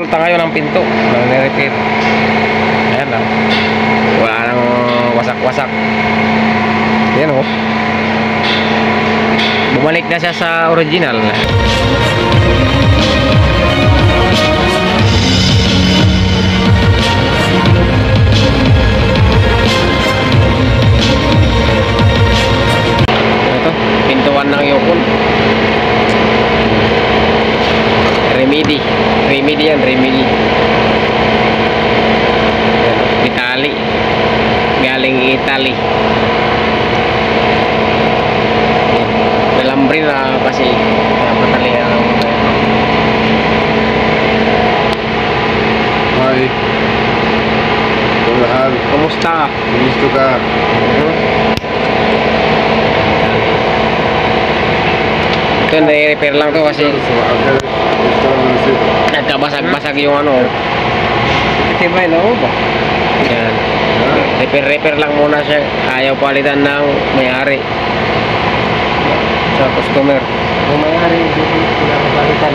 Punta kayo ng pinto, nire-repair. Ayan lang. Wala nang wasak-wasak. Ayan o. Bumalik na siya sa original. Ito, pintuan ng Yukon. Remedy yan, remedy. Italy. Galing Italy. Dalam rin na kasi napatali na lang. Hi. Kumusta? Gusto ka? Ito, nai-repair lang to kasi nagkabasag-basag yung ano. Tibay na ba? Yan. Repair lang muna siya. Ayaw palitan ng may-ari. Sa customer. Kung may-ari, hindi ko palitan.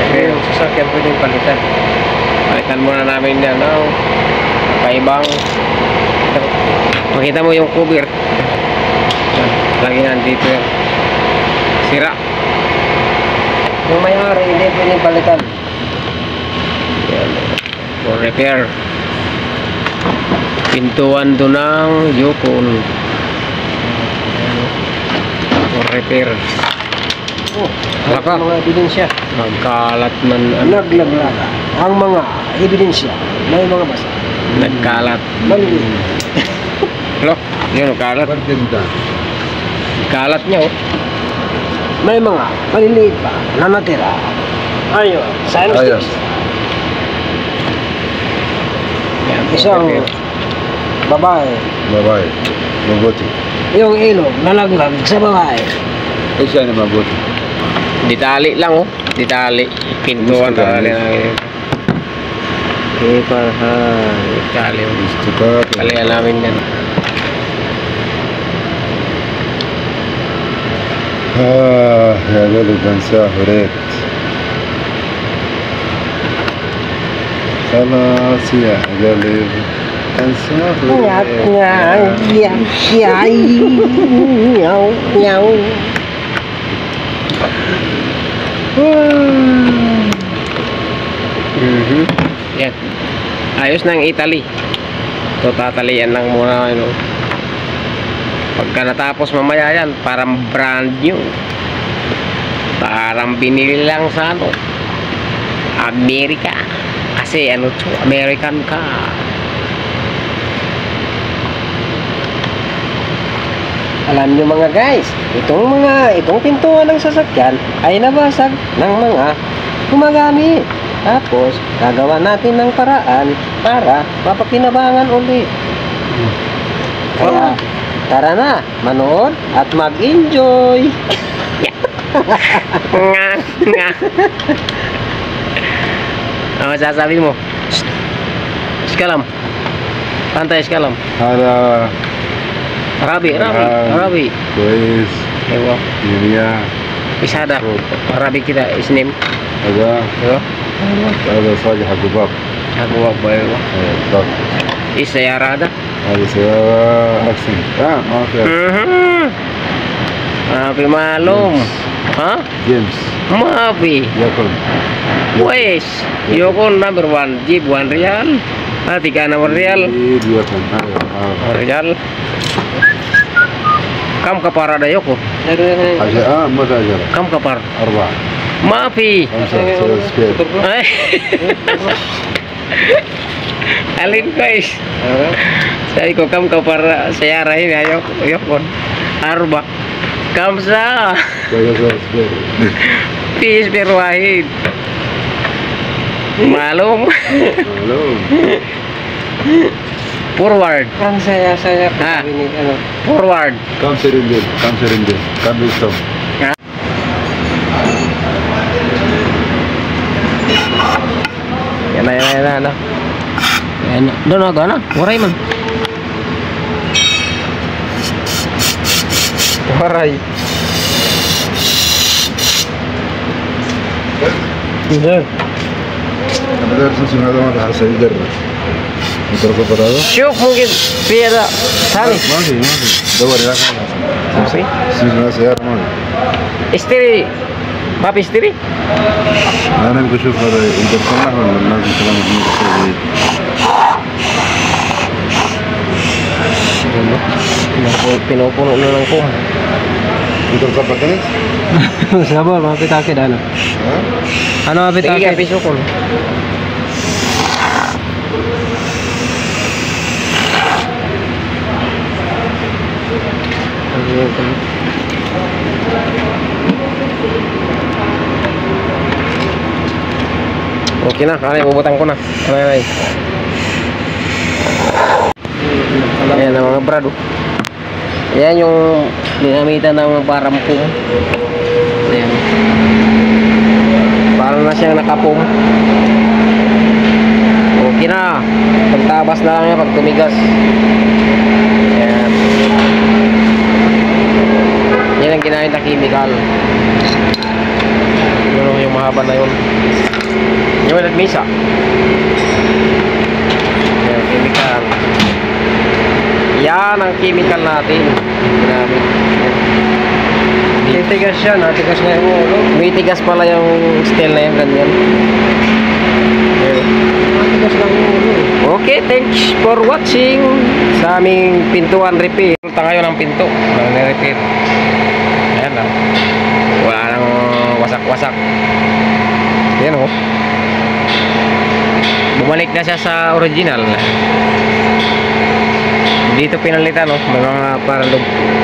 Kasi yung sasakyan pwedeng palitan. Palitan muna namin yan. Kaibang. Makita mo yung cover. Lagi nandito yan. Sira. Yung may-ari, hindi pwedeng palitan. Yan. For repair. Pintuan doon ng Yukon. For repair. Oh, Baka mga ebidensya. magkalat man. Naglaglaga. Ang mga ebidensya. May mga basa. Nagkalat. Maliliit. Hello? Yun, nagkalat. Kalat niya oh. May mga maliliit pa na natira. Ayun. Sa anesthesia. Yan, for Isang repair. babae. Babae, mabuti. Yung ilog nalaglag sa babae. Siya na mabuti. Ditali lang oh. Ditali. Pintuan Gusto ka, tali guys? na. Okay, parang ditali oh. Gusto ka? Talian namin yan. يا قلبي بنساه وريت. خلاص يا قلبي انساه وريت. Yan. Ayos ng Italy. Ito tatalian lang muna ano. Pagka natapos mamaya yan, parang brand new. Parang binili lang sa ano, Amerika. Kasi ano to, American ka. Alam nyo mga guys, itong pintuan ng sasakyan ay nabasag ng mga gumagamit. Tapos, gagawa natin ng paraan para mapakinabangan ulit. Kaya, tara na, manood at mag-enjoy. Nga, nga. Ano sasabi mo? Iskalam. Pantay iskalam. هذا Arabi. كويس. Ewa. دنيا. Isada. Arabi kita isnim. هذا Ewa. هذا صالح الضباب. Ako wa ba ewa. الضباب. Isayarada. هذا سيارة أكسن. ما في Mapi malum. Ha? جيمس Mapi. ياكل. Wes. Yukon number 1. Jeep 1 real. Tiga number real. ياكل. Real. Kam kapara da Yukon. عشرة ما تأجر. Kam kapar. 4 Mapi. 5 سكير. Ay. Alin guys. Sabi ko kam kapara sayara ini ayo Yukon. Arba. Kamsa. 5 سكير. Pis berwahid. Malum. Malum. Forward. Ang saya-saya Ah. ini ano. Forward. كم سرندل. كم بيستوم. Yan na. Yan na. Doon agak na. Waray man. Waray. Hindi. أنا داير سنسون هذا ما راح يدرب يضرب هذا شوف ممكن في هذا ثاني ما في دور يا أخي ما في سنسون سيارة ما في اشتري ما في اشتري أنا بشوف هذا يدرب ولا الناس كلام مجنون pinupuno na lang po. يدرب ضبط تنس Sabar, mapit-akit ano. ها Ano Sige, mapit-akit? piso ko. Okay na, kaya bubutang ko na. Ay. Ayan ang mga brado. Ayan yung dinamitan ng parampum. Ayan. Parang na siyang nakapum. Okay na. Pagtabas na lang yan pag tumigas. Ayan. Yan ang ginamit na chemical. Yun yung mahaba na yun. Yung nagmisa. Ayan, chemical. Yan ang chemical natin. Ginamit. Titigas siya, natigas na yung ulo. May tigas pala yung steel na yun, ganyan. Natigas lang yung ulo. Okay, thanks for watching sa aming pintuan repair. Punta ngayon ang pinto na nirepair. Ayan lang. Wala nang wasak-wasak. Ayan o. Bumalik na siya sa original. Dito pinalitan, no? May mga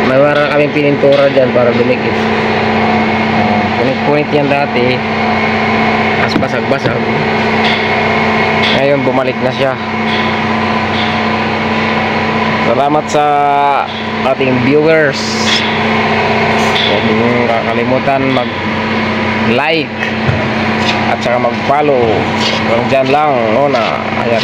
may mga kaming pinintura dyan para dumikit. Punit-punit yan dati. Mas basag-basag. Ngayon bumalik na siya. Salamat sa ating viewers. Huwag niyong kakalimutan mag-like at saka mag-follow. Hanggang dyan lang. Ayan.